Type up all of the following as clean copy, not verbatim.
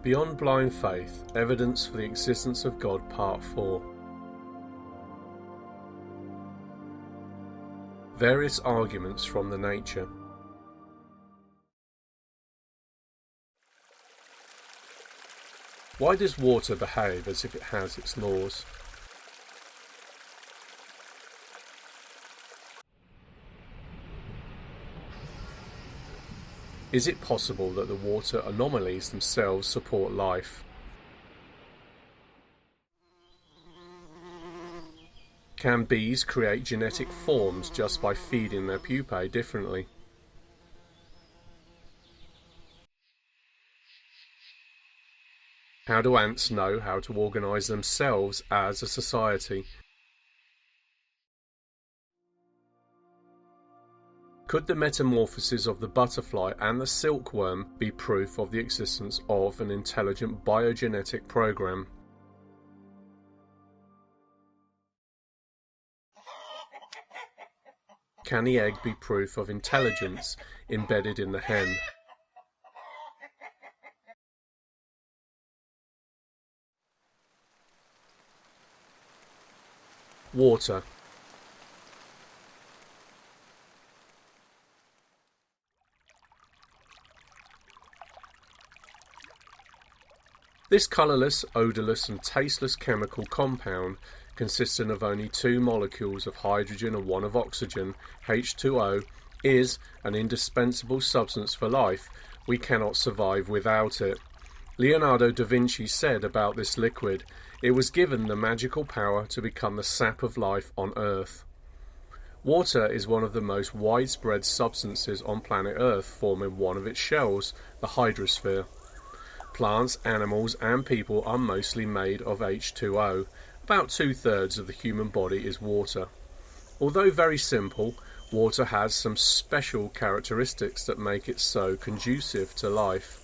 Beyond Blind Faith, Evidence for the Existence of God, Part 4. Various arguments from the nature. Why does water behave as if it has its laws? Is it possible that the water anomalies themselves support life? Can bees create genetic forms just by feeding their pupae differently? How do ants know how to organize themselves as a society? Could the metamorphosis of the butterfly and the silkworm be proof of the existence of an intelligent biogenetic program? Can the egg be proof of intelligence embedded in the hen? Water. This colourless, odourless and tasteless chemical compound, consisting of only 2 molecules of hydrogen and 1 of oxygen, H2O, is an indispensable substance for life. We cannot survive without it. Leonardo da Vinci said about this liquid, it was given the magical power to become the sap of life on Earth. Water is one of the most widespread substances on planet Earth, forming one of its shells, the hydrosphere. Plants, animals and people are mostly made of H2O. About 2/3 of the human body is water. Although very simple, water has some special characteristics that make it so conducive to life.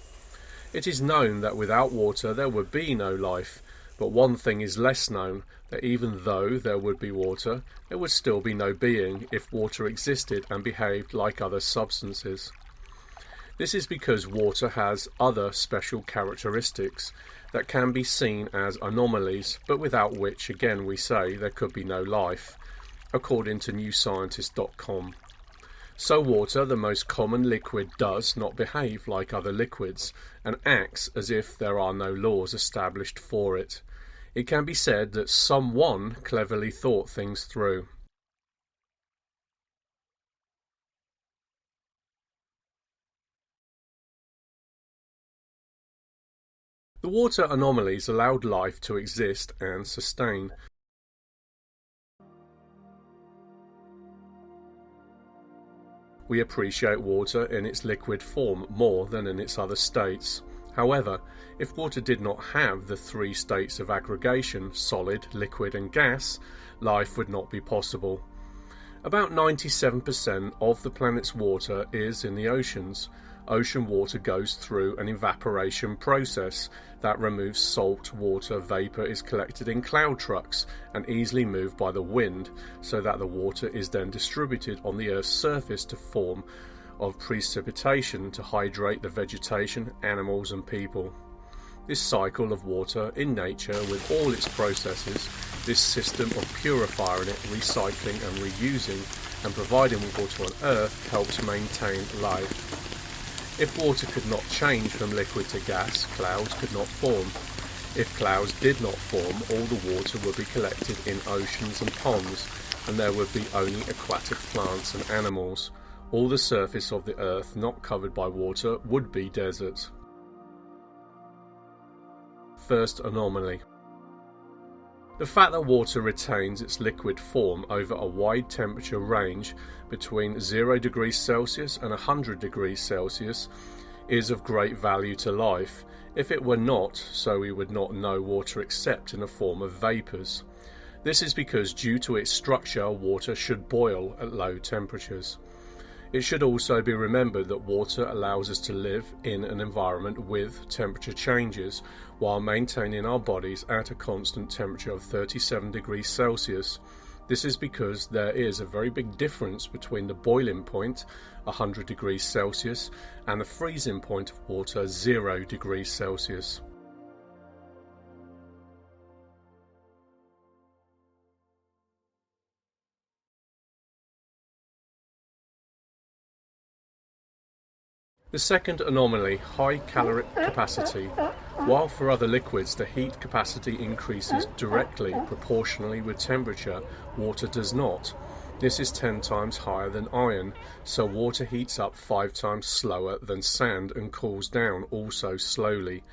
It is known that without water there would be no life, but one thing is less known, that even though there would be water, there would still be no being if water existed and behaved like other substances. This is because water has other special characteristics that can be seen as anomalies, but without which, again, we say there could be no life, according to newscientist.com. So water, the most common liquid, does not behave like other liquids and acts as if there are no laws established for it. It can be said that someone cleverly thought things through. The water anomalies allowed life to exist and sustain. We appreciate water in its liquid form more than in its other states. However, if water did not have the 3 states of aggregation, solid, liquid and gas, life would not be possible. About 97% of the planet's water is in the oceans. Ocean water goes through an evaporation process that removes salt. Water vapor is collected in cloud trucks and easily moved by the wind, so that the water is then distributed on the Earth's surface to form of precipitation to hydrate the vegetation, animals and people. This cycle of water in nature, with all its processes, this system of purifying it, recycling and reusing and providing water on Earth, helps maintain life. If water could not change from liquid to gas, clouds could not form. If clouds did not form, all the water would be collected in oceans and ponds, and there would be only aquatic plants and animals. All the surface of the Earth not covered by water would be desert. First anomaly. The fact that water retains its liquid form over a wide temperature range between 0 degrees Celsius and 100 degrees Celsius is of great value to life. If it were not, so we would not know water except in a form of vapours. This is because due to its structure, water should boil at low temperatures. It should also be remembered that water allows us to live in an environment with temperature changes while maintaining our bodies at a constant temperature of 37 degrees Celsius. This is because there is a very big difference between the boiling point, 100 degrees Celsius, and the freezing point of water, 0 degrees Celsius. The second anomaly, high caloric capacity. While for other liquids the heat capacity increases directly proportionally with temperature, water does not. This is 10 times higher than iron, so water heats up 5 times slower than sand and cools down also slowly.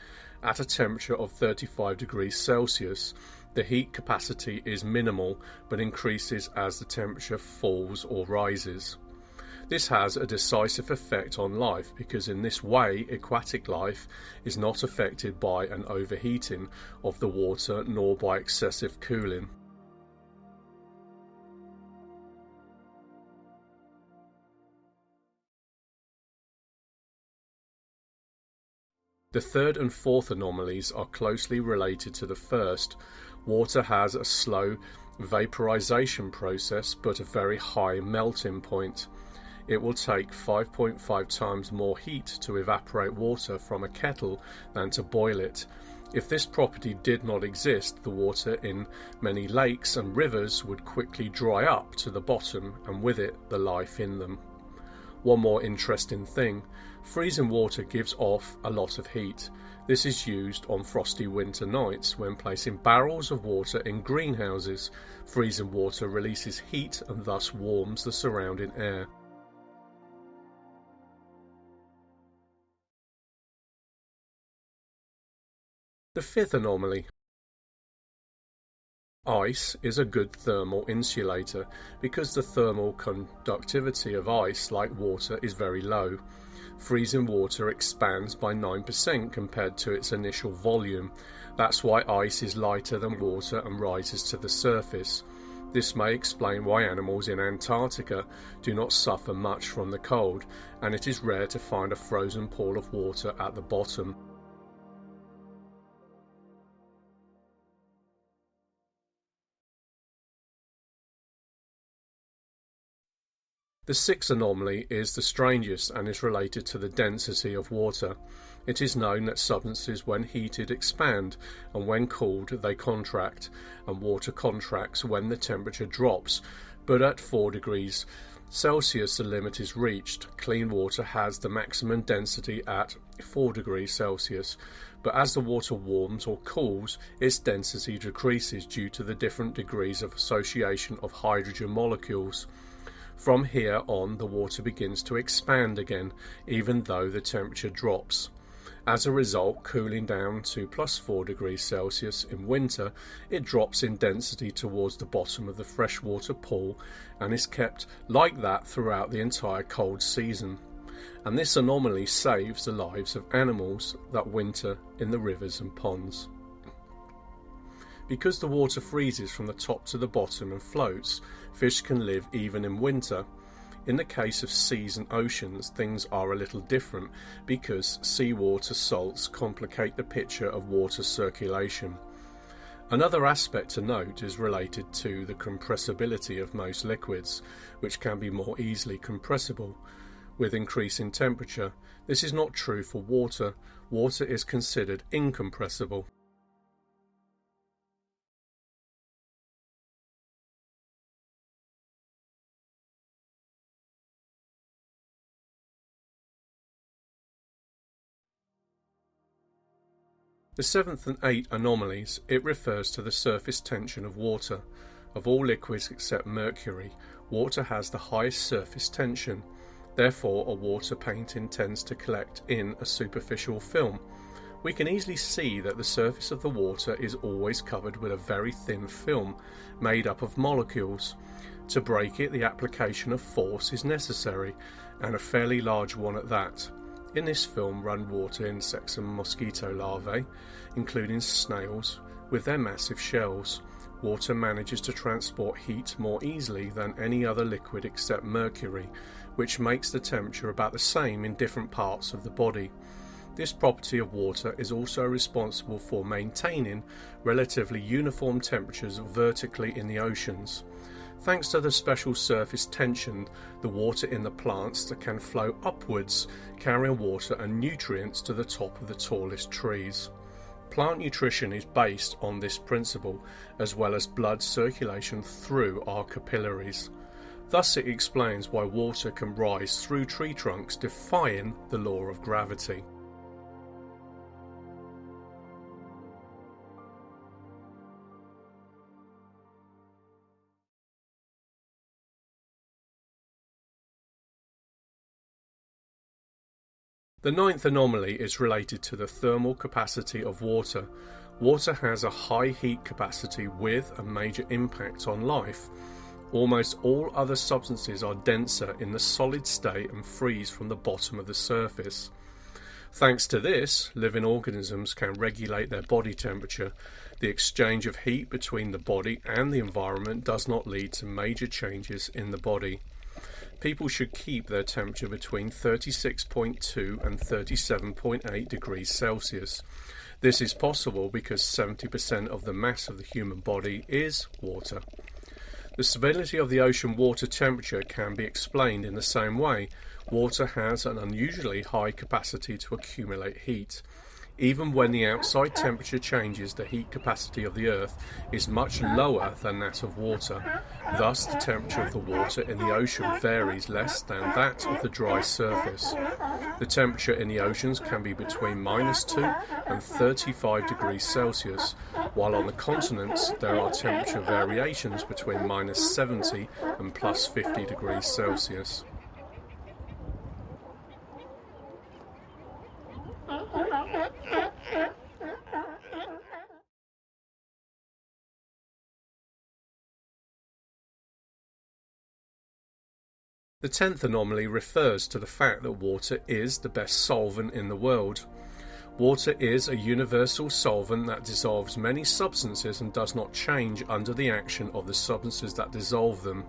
At a temperature of 35 degrees Celsius, the heat capacity is minimal but increases as the temperature falls or rises. This has a decisive effect on life because in this way aquatic life is not affected by an overheating of the water nor by excessive cooling. The third and fourth anomalies are closely related to the first. Water has a slow vaporization process but a very high melting point. It will take 5.5 times more heat to evaporate water from a kettle than to boil it. If this property did not exist, the water in many lakes and rivers would quickly dry up to the bottom, and with it the life in them. One more interesting thing, freezing water gives off a lot of heat. This is used on frosty winter nights when placing barrels of water in greenhouses. Freezing water releases heat and thus warms the surrounding air. The fifth anomaly. Ice is a good thermal insulator because the thermal conductivity of ice, like water, is very low. Freezing water expands by 9% compared to its initial volume. That's why ice is lighter than water and rises to the surface. This may explain why animals in Antarctica do not suffer much from the cold, and it is rare to find a frozen pool of water at the bottom. The sixth anomaly is the strangest and is related to the density of water. It is known that substances when heated expand and when cooled they contract, and water contracts when the temperature drops, but at 4 degrees Celsius the limit is reached. Clean water has the maximum density at 4 degrees Celsius, but as the water warms or cools, its density decreases due to the different degrees of association of hydrogen molecules. From here on, the water begins to expand again, even though the temperature drops. As a result, cooling down to plus 4 degrees Celsius in winter, it drops in density towards the bottom of the freshwater pool and is kept like that throughout the entire cold season. And this anomaly saves the lives of animals that winter in the rivers and ponds. Because the water freezes from the top to the bottom and floats, fish can live even in winter. In the case of seas and oceans, things are a little different because seawater salts complicate the picture of water circulation. Another aspect to note is related to the compressibility of most liquids, which can be more easily compressible with increasing temperature. This is not true for water. Water is considered incompressible. The seventh and eighth anomalies, it refers to the surface tension of water. Of all liquids except mercury, water has the highest surface tension. Therefore, a water painting tends to collect in a superficial film. We can easily see that the surface of the water is always covered with a very thin film made up of molecules. To break it, the application of force is necessary, and a fairly large one at that. In this film run water insects and mosquito larvae, including snails, with their massive shells. Water manages to transport heat more easily than any other liquid except mercury, which makes the temperature about the same in different parts of the body. This property of water is also responsible for maintaining relatively uniform temperatures vertically in the oceans. Thanks to the special surface tension, the water in the plants that can flow upwards, carrying water and nutrients to the top of the tallest trees. Plant nutrition is based on this principle, as well as blood circulation through our capillaries. Thus it explains why water can rise through tree trunks, defying the law of gravity. The ninth anomaly is related to the thermal capacity of water. Water has a high heat capacity with a major impact on life. Almost all other substances are denser in the solid state and freeze from the bottom of the surface. Thanks to this, living organisms can regulate their body temperature. The exchange of heat between the body and the environment does not lead to major changes in the body. People should keep their temperature between 36.2 and 37.8 degrees Celsius. This is possible because 70% of the mass of the human body is water. The stability of the ocean water temperature can be explained in the same way. Water has an unusually high capacity to accumulate heat. Even when the outside temperature changes, the heat capacity of the Earth is much lower than that of water. Thus, the temperature of the water in the ocean varies less than that of the dry surface. The temperature in the oceans can be between -2 and 35 degrees Celsius, while on the continents there are temperature variations between -70 and +50 degrees Celsius. The 10th anomaly refers to the fact that water is the best solvent in the world. Water is a universal solvent that dissolves many substances and does not change under the action of the substances that dissolve them.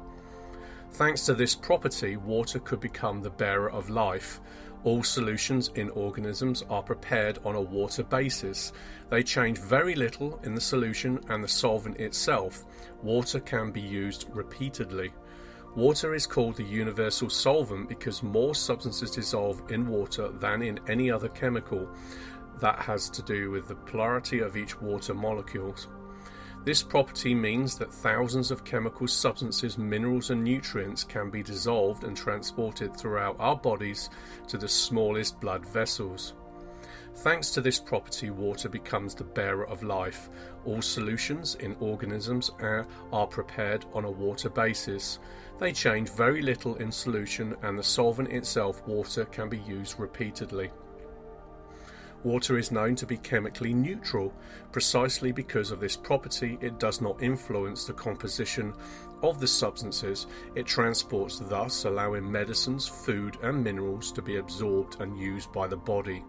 Thanks to this property, water could become the bearer of life. All solutions in organisms are prepared on a water basis. They change very little in the solution and the solvent itself. Water can be used repeatedly. Water is called the universal solvent because more substances dissolve in water than in any other chemical. That has to do with the polarity of each water molecule. This property means that thousands of chemical substances, minerals and nutrients can be dissolved and transported throughout our bodies to the smallest blood vessels. Thanks to this property, water becomes the bearer of life. All solutions in organisms are prepared on a water basis. They change very little in solution, and the solvent itself, water, can be used repeatedly. Water is known to be chemically neutral. Precisely because of this property, it does not influence the composition of the substances it transports, thus allowing medicines, food and minerals to be absorbed and used by the body.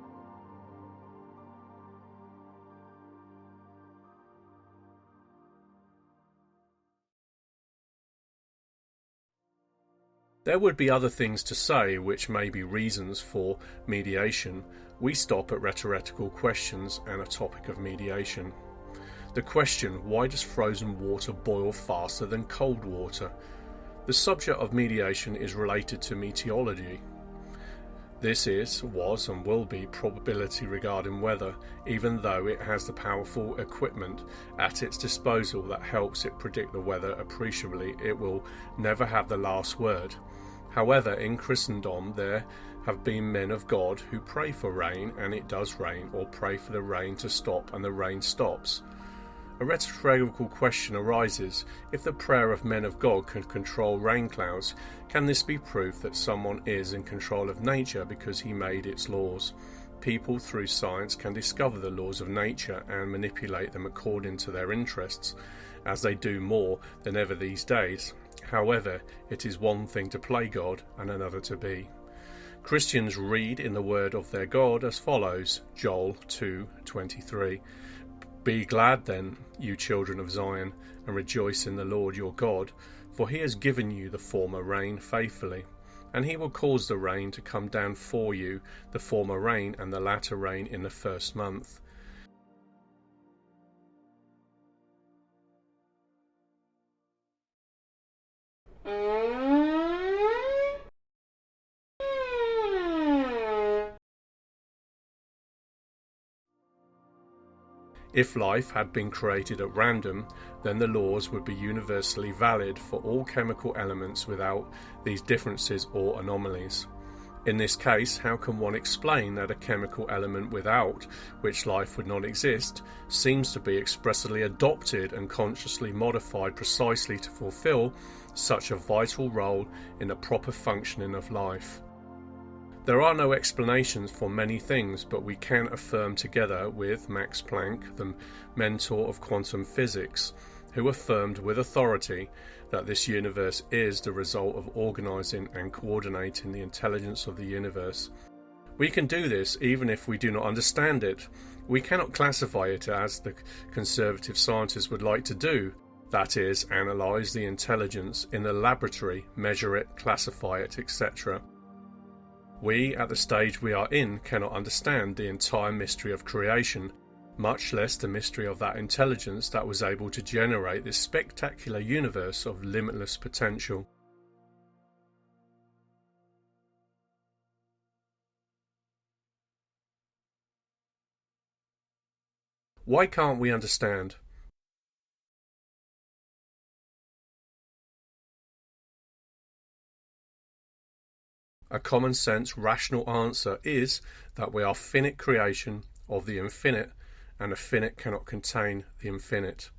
There would be other things to say which may be reasons for mediation. We stop at rhetorical questions and a topic of mediation. The question, why does frozen water boil faster than cold water? The subject of mediation is related to meteorology. This was and will be probability regarding weather, even though it has the powerful equipment at its disposal that helps it predict the weather appreciably. It will never have the last word. However, in Christendom there have been men of God who pray for rain and it does rain, or pray for the rain to stop and the rain stops. A rhetorical question arises: if the prayer of men of God can control rain clouds, can this be proof that someone is in control of nature because he made its laws? People through science can discover the laws of nature and manipulate them according to their interests, as they do more than ever these days. However, it is one thing to play God and another to be. Christians read in the word of their God as follows: Joel 2:23. Be glad then, you children of Zion, and rejoice in the Lord your God, for he has given you the former rain faithfully, and he will cause the rain to come down for you, the former rain and the latter rain in the first month. If life had been created at random, then the laws would be universally valid for all chemical elements without these differences or anomalies. In this case, how can one explain that a chemical element without which life would not exist seems to be expressly adopted and consciously modified precisely to fulfill such a vital role in the proper functioning of life? There are no explanations for many things, but we can affirm together with Max Planck, the mentor of quantum physics, who affirmed with authority that this universe is the result of organising and coordinating the intelligence of the universe. We can do this even if we do not understand it. We cannot classify it as the conservative scientists would like to do, that is, analyse the intelligence in the laboratory, measure it, classify it, etc. We, at the stage we are in, cannot understand the entire mystery of creation, much less the mystery of that intelligence that was able to generate this spectacular universe of limitless potential. Why can't we understand? A common sense, rational answer is that we are finite creation of the infinite, and a finite cannot contain the infinite.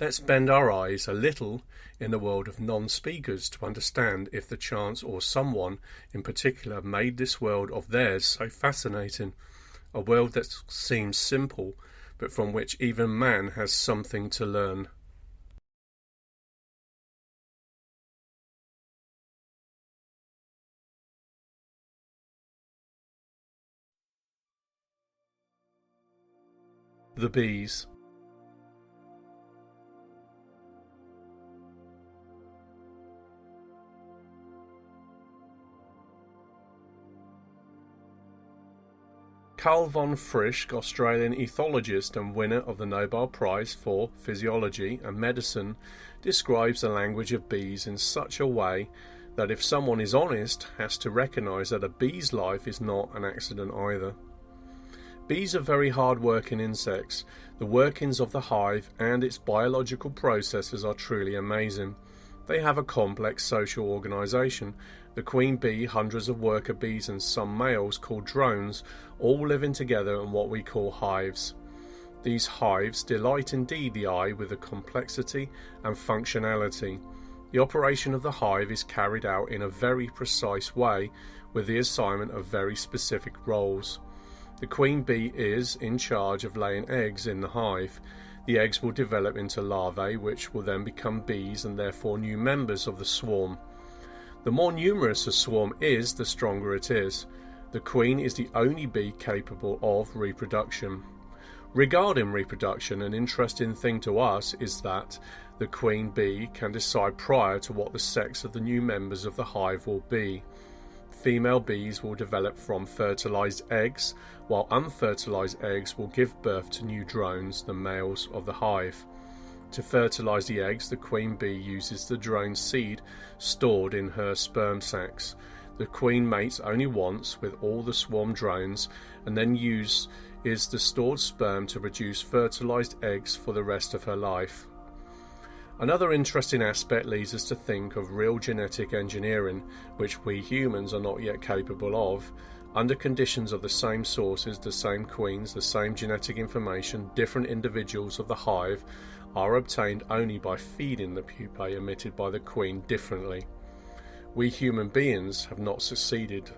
Let's bend our eyes a little in the world of non-speakers to understand if the chance or someone in particular made this world of theirs so fascinating, a world that seems simple, but from which even man has something to learn. The bees. Carl von Frisch, Australian ethologist and winner of the Nobel Prize for Physiology and Medicine, describes the language of bees in such a way that if someone is honest, has to recognise that a bee's life is not an accident either. Bees are very hard-working insects. The workings of the hive and its biological processes are truly amazing. They have a complex social organisation. The queen bee, hundreds of worker bees and some males called drones, all living together in what we call hives. These hives delight indeed the eye with the complexity and functionality. The operation of the hive is carried out in a very precise way with the assignment of very specific roles. The queen bee is in charge of laying eggs in the hive. The eggs will develop into larvae, which will then become bees and therefore new members of the swarm. The more numerous a swarm is, the stronger it is. The queen is the only bee capable of reproduction. Regarding reproduction, an interesting thing to us is that the queen bee can decide prior to what the sex of the new members of the hive will be. Female bees will develop from fertilized eggs, while unfertilized eggs will give birth to new drones, the males of the hive. To fertilize the eggs, the queen bee uses the drone seed stored in her sperm sacs. The queen mates only once with all the swarm drones and then uses the stored sperm to produce fertilized eggs for the rest of her life. Another interesting aspect leads us to think of real genetic engineering, which we humans are not yet capable of. Under conditions of the same sources, the same queens, the same genetic information, different individuals of the hive are obtained only by feeding the pupae emitted by the queen differently. We human beings have not succeeded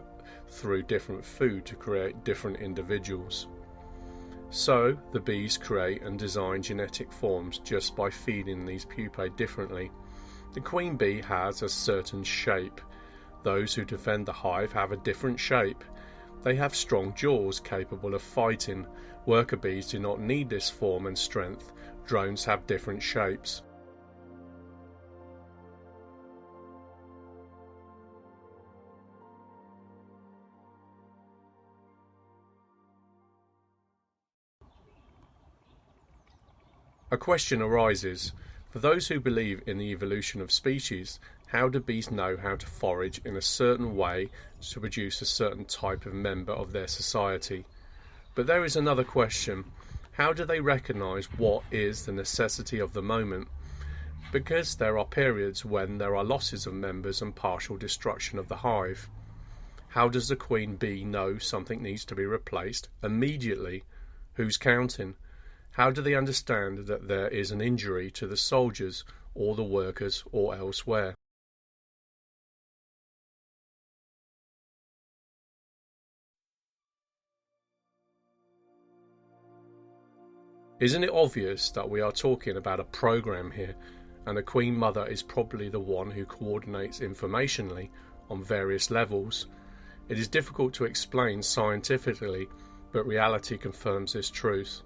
through different food to create different individuals. So, the bees create and design genetic forms just by feeding these pupae differently. The queen bee has a certain shape. Those who defend the hive have a different shape. They have strong jaws capable of fighting. Worker bees do not need this form and strength. Drones have different shapes. A question arises. For those who believe in the evolution of species, How do bees know how to forage in a certain way to produce a certain type of member of their society? But there is another question. How do they recognise what is the necessity of the moment? Because there are periods when there are losses of members and partial destruction of the hive. How does the queen bee know something needs to be replaced immediately? Who's counting? How do they understand that there is an injury to the soldiers or the workers or elsewhere? Isn't it obvious that we are talking about a program here, and a queen mother is probably the one who coordinates informationally on various levels? It is difficult to explain scientifically, but reality confirms this truth.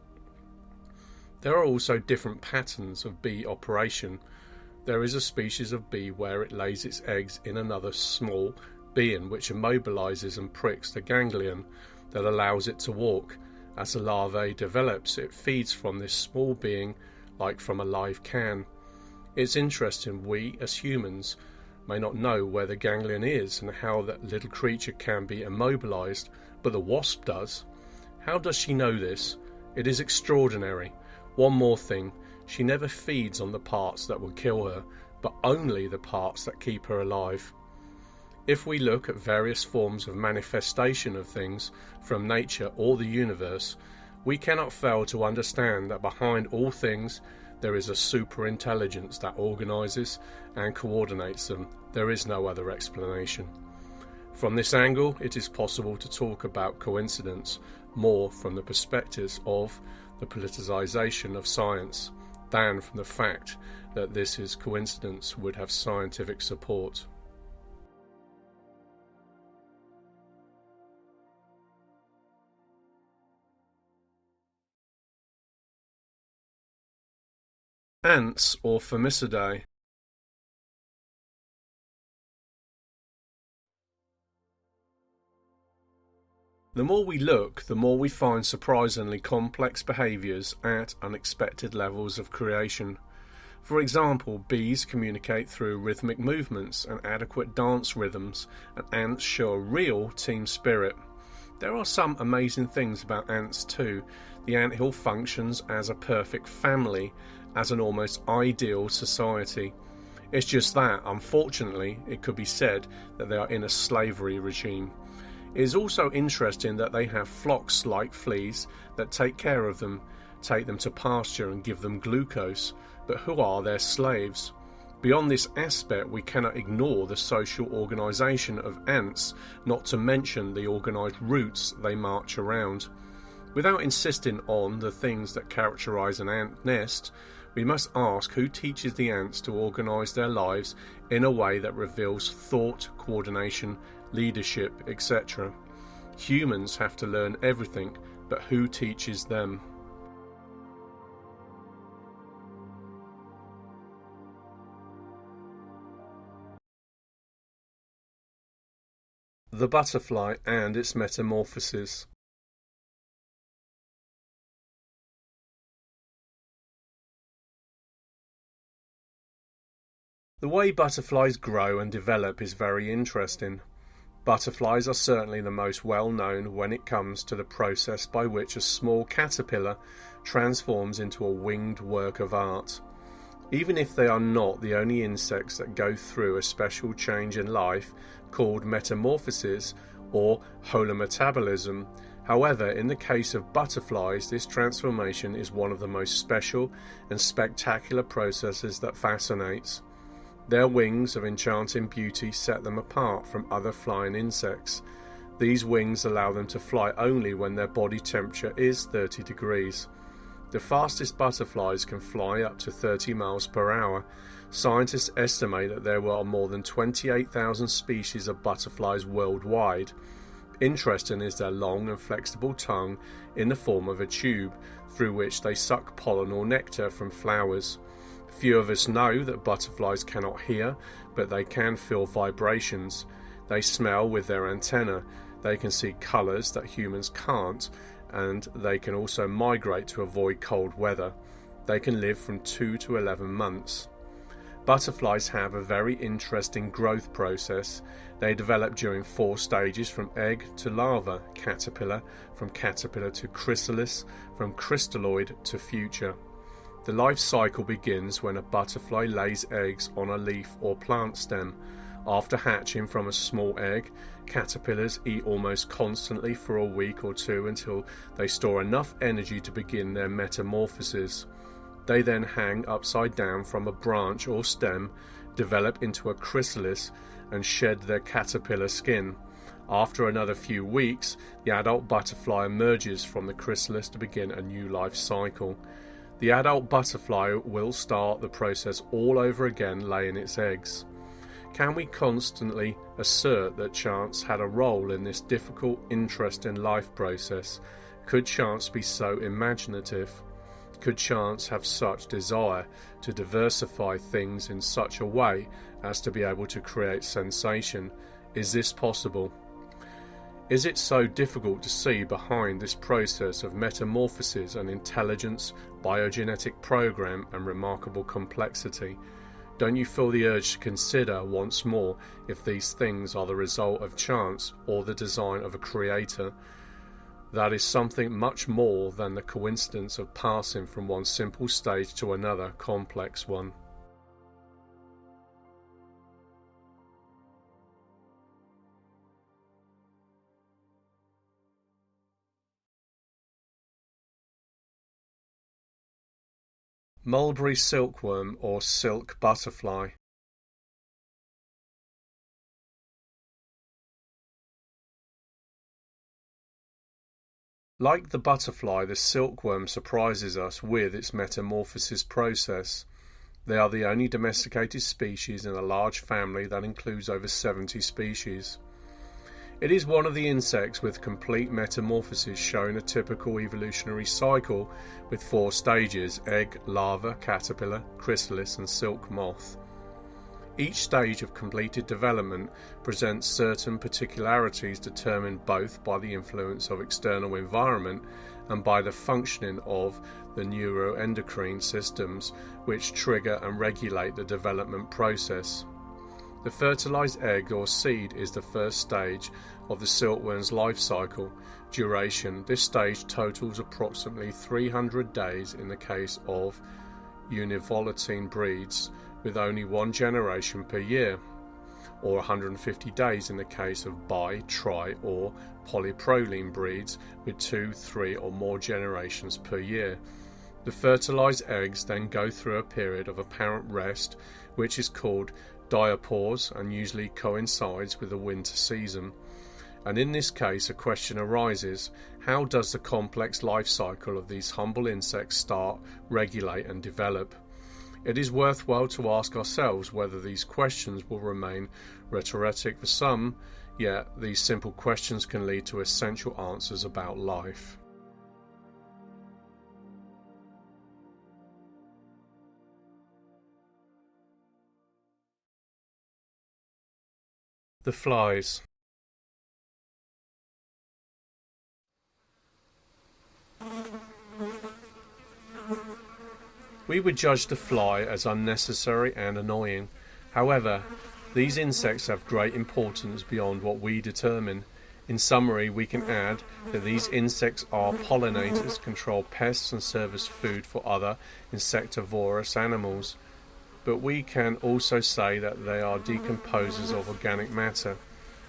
There are also different patterns of bee operation. There is a species of bee where it lays its eggs in another small being which immobilizes and pricks the ganglion that allows it to walk. As the larvae develops, it feeds from this small being like from a live can. It's interesting, we as humans may not know where the ganglion is and how that little creature can be immobilized, but the wasp does. How does she know this? It is extraordinary. One more thing, she never feeds on the parts that will kill her, but only the parts that keep her alive. If we look at various forms of manifestation of things from nature or the universe, we cannot fail to understand that behind all things there is a superintelligence that organizes and coordinates them. There is no other explanation. From this angle, it is possible to talk about coincidence more from the perspectives of the politicization of science than from the fact that this is coincidence would have scientific support. Ants or Formicidae. The more we look, the more we find surprisingly complex behaviours at unexpected levels of creation. For example, bees communicate through rhythmic movements and adequate dance rhythms, and ants show a real team spirit. There are some amazing things about ants too. The anthill functions as a perfect family, as an almost ideal society. It's just that, unfortunately, it could be said that they are in a slavery regime. It is also interesting that they have flocks like fleas that take care of them, take them to pasture and give them glucose, but who are their slaves? Beyond this aspect, we cannot ignore the social organisation of ants, not to mention the organised routes they march around. Without insisting on the things that characterise an ant nest, we must ask who teaches the ants to organise their lives in a way that reveals thought, coordination, leadership, etc. Humans have to learn everything, but who teaches them? The butterfly and its metamorphosis. The way butterflies grow and develop is very interesting. Butterflies are certainly the most well known when it comes to the process by which a small caterpillar transforms into a winged work of art. Even if they are not the only insects that go through a special change in life called metamorphosis or holometabolism, however, in the case of butterflies, this transformation is one of the most special and spectacular processes that fascinates. Their wings of enchanting beauty set them apart from other flying insects. These wings allow them to fly only when their body temperature is 30 degrees. The fastest butterflies can fly up to 30 miles per hour. Scientists estimate that there are more than 28,000 species of butterflies worldwide. Interesting is their long and flexible tongue in the form of a tube, through which they suck pollen or nectar from flowers. Few of us know that butterflies cannot hear, but they can feel vibrations. They smell with their antennae. They can see colours that humans can't, and they can also migrate to avoid cold weather. They can live from 2 to 11 months. Butterflies have a very interesting growth process. They develop during 4 stages, from egg to larva, caterpillar, from caterpillar to chrysalis, from crystalloid to future. The life cycle begins when a butterfly lays eggs on a leaf or plant stem. After hatching from a small egg, caterpillars eat almost constantly for a week or 2 until they store enough energy to begin their metamorphosis. They then hang upside down from a branch or stem, develop into a chrysalis, and shed their caterpillar skin. After another few weeks, the adult butterfly emerges from the chrysalis to begin a new life cycle. The adult butterfly will start the process all over again, laying its eggs. Can we constantly assert that chance had a role in this difficult, interesting life process? Could chance be so imaginative? Could chance have such desire to diversify things in such a way as to be able to create sensation? Is this possible? Is it so difficult to see behind this process of metamorphosis and intelligence, biogenetic program and remarkable complexity? Don't you feel the urge to consider once more if these things are the result of chance or the design of a creator? That is something much more than the coincidence of passing from one simple stage to another complex one. Mulberry silkworm or silk butterfly. Like the butterfly, the silkworm surprises us with its metamorphosis process. They are the only domesticated species in a large family that includes over 70 species. It is one of the insects with complete metamorphosis, showing a typical evolutionary cycle with 4 stages: egg, larva, caterpillar, chrysalis and silk moth. Each stage of completed development presents certain particularities determined both by the influence of external environment and by the functioning of the neuroendocrine systems which trigger and regulate the development process. The fertilized egg or seed is the first stage of the silkworm's life cycle. Duration: this stage totals approximately 300 days in the case of univolatile breeds with only 1 generation per year, or 150 days in the case of bi, tri or polyproline breeds with 2, 3 or more generations per year. The fertilized eggs then go through a period of apparent rest which is called diapause and usually coincides with the winter season. And in this case a question arises: how does the complex life cycle of these humble insects start, regulate and develop? It is worthwhile to ask ourselves whether these questions will remain rhetoric for some, yet these simple questions can lead to essential answers about life. The flies. We would judge the fly as unnecessary and annoying. However, these insects have great importance beyond what we determine. In summary, we can add that these insects are pollinators, control pests and serve as food for other insectivorous animals. But we can also say that they are decomposers of organic matter.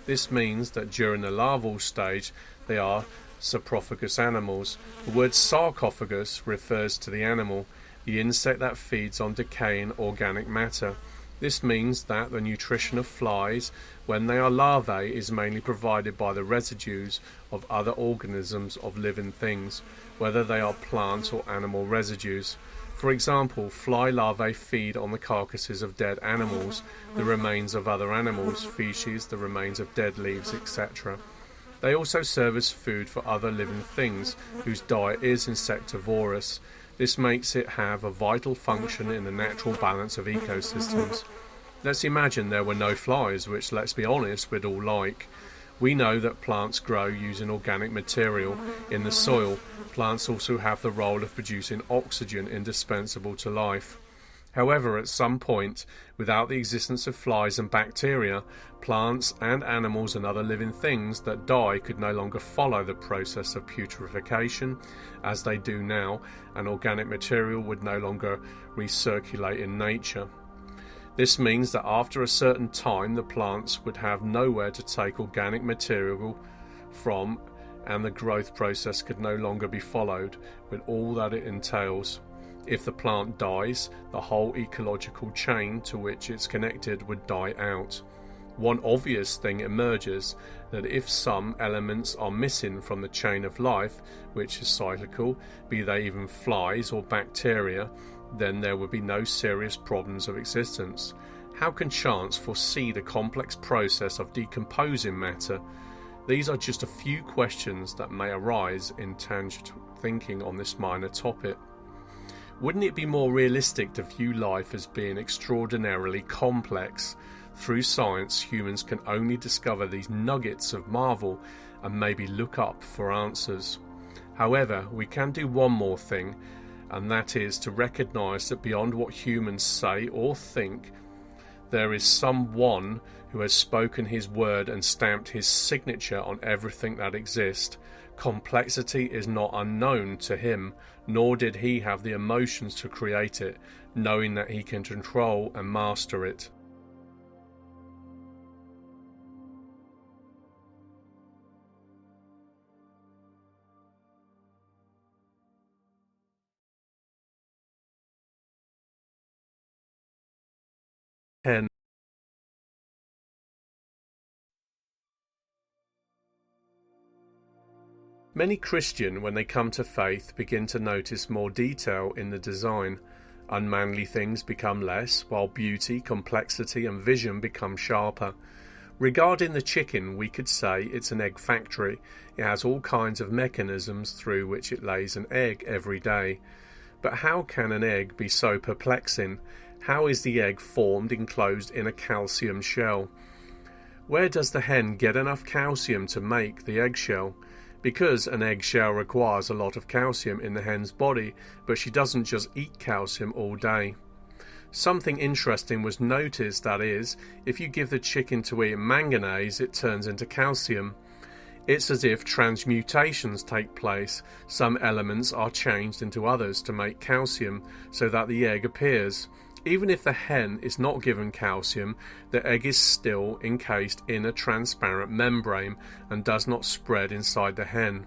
This means that during the larval stage they are saprophagus animals. The word sarcophagus refers to the animal, the insect that feeds on decaying organic matter. This means that the nutrition of flies when they are larvae is mainly provided by the residues of other organisms of living things, whether they are plant or animal residues. For example, fly larvae feed on the carcasses of dead animals, the remains of other animals, feces, the remains of dead leaves, etc. They also serve as food for other living things whose diet is insectivorous. This makes it have a vital function in the natural balance of ecosystems. Let's imagine there were no flies, which, let's be honest, we'd all like. We know that plants grow using organic material in the soil. Plants also have the role of producing oxygen indispensable to life. However, at some point, without the existence of flies and bacteria, plants and animals and other living things that die could no longer follow the process of putrefaction as they do now, and organic material would no longer recirculate in nature. This means that after a certain time the plants would have nowhere to take organic material from, and the growth process could no longer be followed with all that it entails. If the plant dies, the whole ecological chain to which it's connected would die out. One obvious thing emerges, that if some elements are missing from the chain of life, which is cyclical, be they even flies or bacteria, then there would be no serious problems of existence. How can chance foresee the complex process of decomposing matter? These are just a few questions that may arise in tangent thinking on this minor topic. Wouldn't it be more realistic to view life as being extraordinarily complex? Through science, humans can only discover these nuggets of marvel and maybe look up for answers. However, we can do one more thing, and that is to recognise that beyond what humans say or think, there is someone who has spoken his word and stamped his signature on everything that exists. Complexity is not unknown to him, nor did he have the emotions to create it, knowing that he can control and master it. Hen. Many Christians, when they come to faith, begin to notice more detail in the design. Unmanly things become less, while beauty, complexity and vision become sharper. Regarding the chicken, we could say it's an egg factory. It has all kinds of mechanisms through which it lays an egg every day. But how can an egg be so perplexing? How is the egg formed enclosed in a calcium shell? Where does the hen get enough calcium to make the eggshell? Because an eggshell requires a lot of calcium in the hen's body, but she doesn't just eat calcium all day. Something interesting was noticed, that is, if you give the chicken to eat manganese, it turns into calcium. It's as if transmutations take place. Some elements are changed into others to make calcium, so that the egg appears. Even if the hen is not given calcium, the egg is still encased in a transparent membrane and does not spread inside the hen.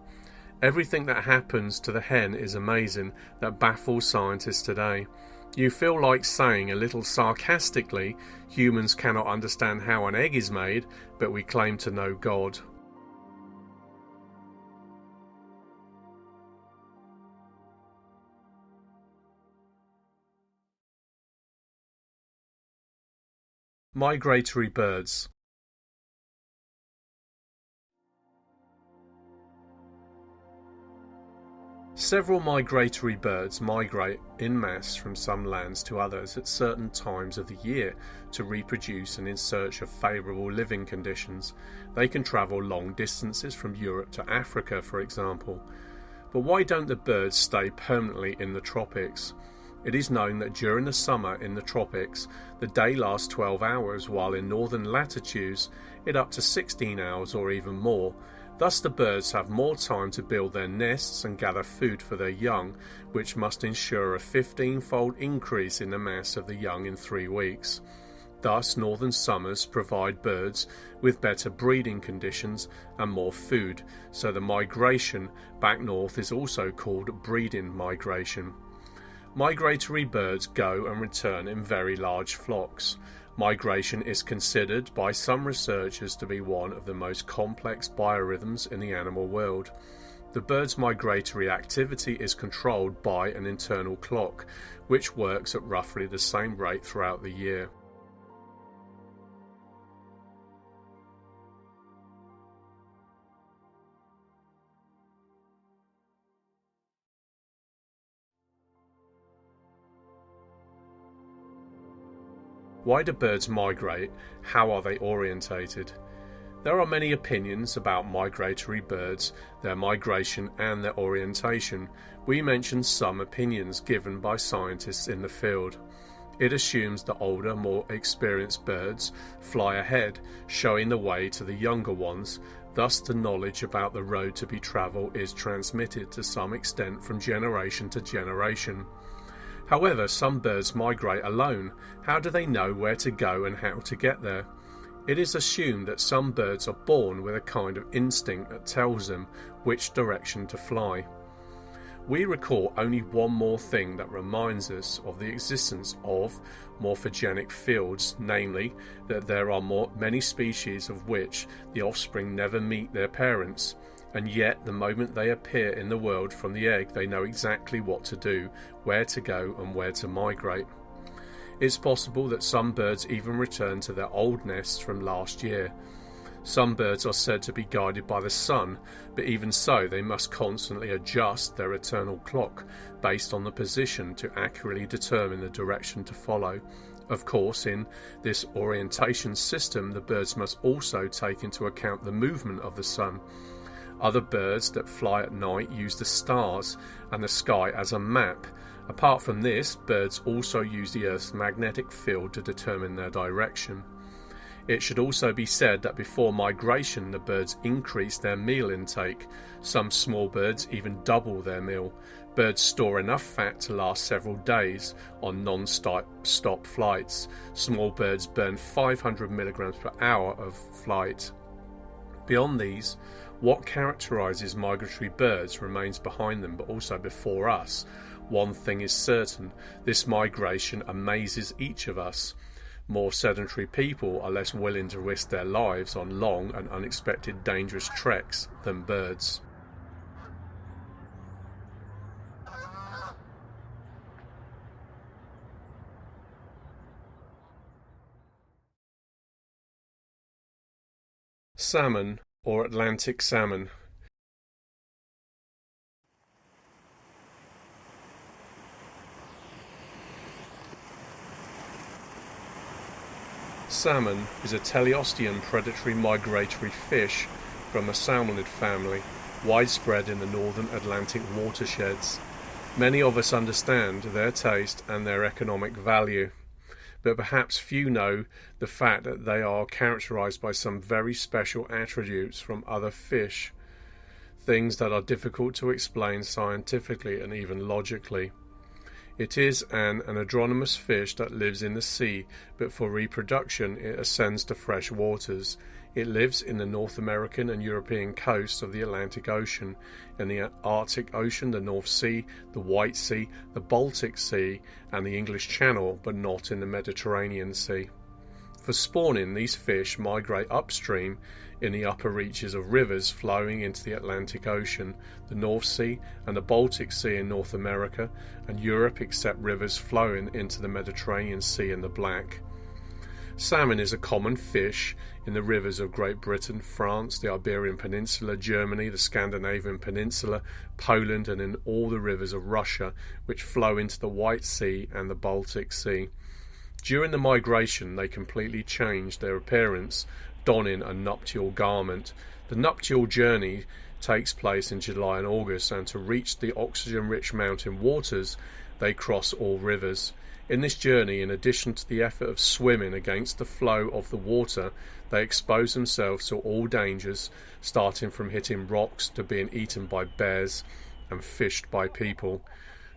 Everything that happens to the hen is amazing, that baffles scientists today. You feel like saying a little sarcastically, humans cannot understand how an egg is made, but we claim to know God. Migratory birds. Several migratory birds migrate en masse from some lands to others at certain times of the year to reproduce and in search of favourable living conditions. They can travel long distances from Europe to Africa, for example. But why don't the birds stay permanently in the tropics? It is known that during the summer in the tropics, the day lasts 12 hours, while in northern latitudes it up to 16 hours or even more. Thus the birds have more time to build their nests and gather food for their young, which must ensure a 15-fold increase in the mass of the young in 3 weeks. Thus northern summers provide birds with better breeding conditions and more food, so the migration back north is also called breeding migration. Migratory birds go and return in very large flocks. Migration is considered by some researchers to be one of the most complex biorhythms in the animal world. The bird's migratory activity is controlled by an internal clock, which works at roughly the same rate throughout the year. Why do birds migrate? How are they orientated? There are many opinions about migratory birds, their migration and their orientation. We mention some opinions given by scientists in the field. It assumes the older, more experienced birds fly ahead, showing the way to the younger ones. Thus, the knowledge about the road to be travelled is transmitted to some extent from generation to generation. However, some birds migrate alone. How do they know where to go and how to get there? It is assumed that some birds are born with a kind of instinct that tells them which direction to fly. We recall only one more thing that reminds us of the existence of morphogenic fields, namely that there are many species of which the offspring never meet their parents, and yet the moment they appear in the world from the egg they know exactly what to do, where to go and where to migrate. It's possible that some birds even return to their old nests from last year. Some birds are said to be guided by the sun, but even so they must constantly adjust their eternal clock based on the position to accurately determine the direction to follow. Of course, in this orientation system, the birds must also take into account the movement of the sun. Other birds that fly at night use the stars and the sky as a map. Apart from this, birds also use the Earth's magnetic field to determine their direction. It should also be said that before migration the birds increase their meal intake. Some small birds even double their meal. Birds store enough fat to last several days on non-stop flights. Small birds burn 500 milligrams per hour of flight. Beyond these, what characterises migratory birds remains behind them but also before us. One thing is certain, this migration amazes each of us. More sedentary people are less willing to risk their lives on long and unexpected dangerous treks than birds. Salmon, or Atlantic salmon. Salmon is a teleostean predatory migratory fish from a salmonid family, widespread in the northern Atlantic watersheds. Many of us understand their taste and their economic value, but perhaps few know the fact that they are characterized by some very special attributes from other fish, things that are difficult to explain scientifically and even logically. It is an anadromous fish that lives in the sea, but for reproduction it ascends to fresh waters. It lives in the North American and European coasts of the Atlantic Ocean, in the Arctic Ocean, the North Sea, the White Sea, the Baltic Sea, and the English Channel, but not in the Mediterranean Sea. For spawning, these fish migrate upstream in the upper reaches of rivers flowing into the Atlantic Ocean, the North Sea and the Baltic Sea in North America, and Europe except rivers flowing into the Mediterranean Sea and the Black. Salmon is a common fish in the rivers of Great Britain, France, the Iberian Peninsula, Germany, the Scandinavian Peninsula, Poland, and in all the rivers of Russia, which flow into the White Sea and the Baltic Sea. During the migration, they completely change their appearance, donning a nuptial garment. The nuptial journey takes place in July and August, and to reach the oxygen-rich mountain waters, they cross all rivers. In this journey, in addition to the effort of swimming against the flow of the water, they expose themselves to all dangers, starting from hitting rocks to being eaten by bears and fished by people.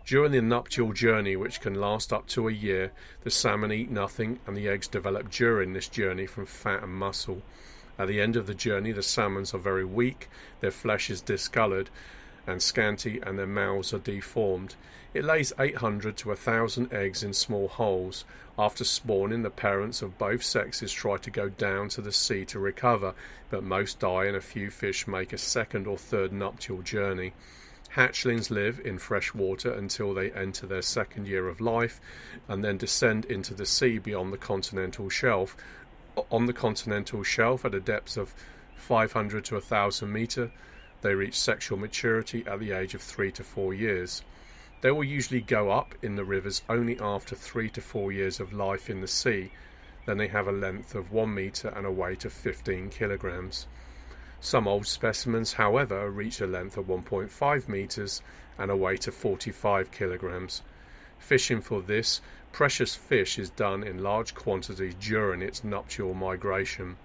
During the nuptial journey, which can last up to a year, the salmon eat nothing, and the eggs develop during this journey from fat and muscle. At the end of the journey, the salmons are very weak, their flesh is discoloured and scanty, and their mouths are deformed. It lays 800 to 1,000 eggs in small holes. After spawning, the parents of both sexes try to go down to the sea to recover, but most die and a few fish make a second or third nuptial journey. Hatchlings live in fresh water until they enter their second year of life and then descend into the sea beyond the continental shelf. On the continental shelf, at a depth of 500 to 1,000 metres, they reach sexual maturity at the age of 3 to 4 years. They will usually go up in the rivers only after 3 to 4 years of life in the sea. Then they have a length of 1 metre and a weight of 15 kilograms. Some old specimens, however, reach a length of 1.5 metres and a weight of 45 kilograms. Fishing for this Precious fish is done in large quantities during its nuptial migration.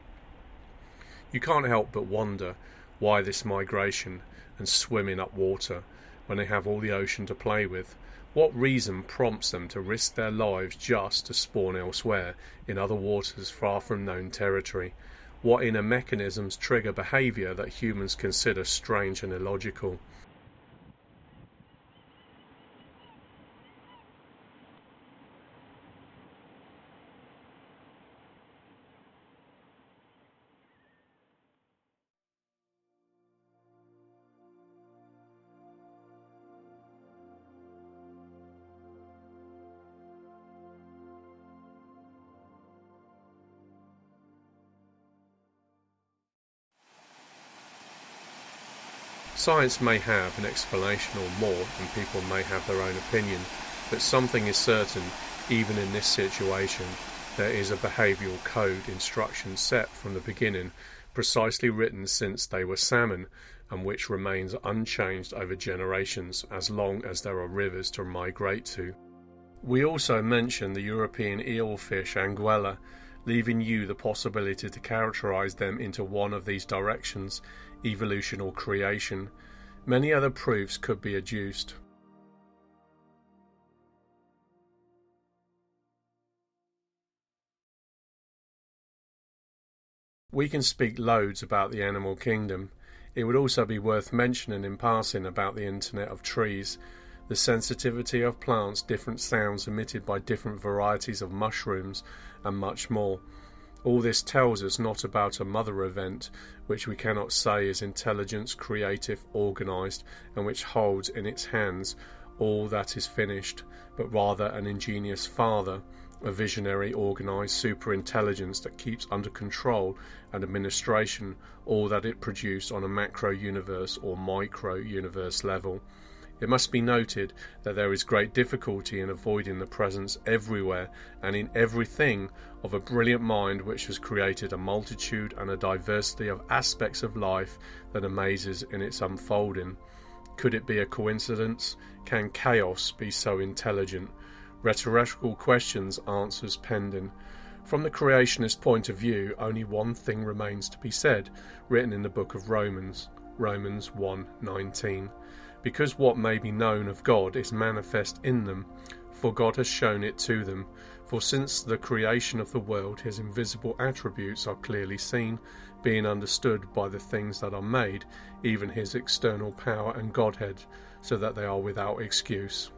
You can't help but wonder why this migration and swimming up water when they have all the ocean to play with. What reason prompts them to risk their lives just to spawn elsewhere in other waters far from known territory? What inner mechanisms trigger behaviour that humans consider strange and illogical? Science may have an explanation or more, and people may have their own opinion, but something is certain, even in this situation, there is a behavioural code instruction set from the beginning, precisely written since they were salmon, and which remains unchanged over generations as long as there are rivers to migrate to. We also mention the European eelfish Anguilla, leaving you the possibility to characterise them into one of these directions, evolution or creation. Many other proofs could be adduced. We can speak loads about the animal kingdom. It would also be worth mentioning in passing about the internet of trees, the sensitivity of plants, different sounds emitted by different varieties of mushrooms, and much more. All this tells us not about a mother event, which we cannot say is intelligence, creative, organised, and which holds in its hands all that is finished, but rather an ingenious father, a visionary, organised superintelligence that keeps under control and administration all that it produced on a macro-universe or micro-universe level. It must be noted that there is great difficulty in avoiding the presence everywhere and in everything of a brilliant mind which has created a multitude and a diversity of aspects of life that amazes in its unfolding. Could it be a coincidence? Can chaos be so intelligent? Rhetorical questions, answers pending. From the creationist point of view, only one thing remains to be said, written in the book of Romans, Romans 1:19. Because what may be known of God is manifest in them, for God has shown it to them. For since the creation of the world his invisible attributes are clearly seen, being understood by the things that are made, even his external power and Godhead, so that they are without excuse.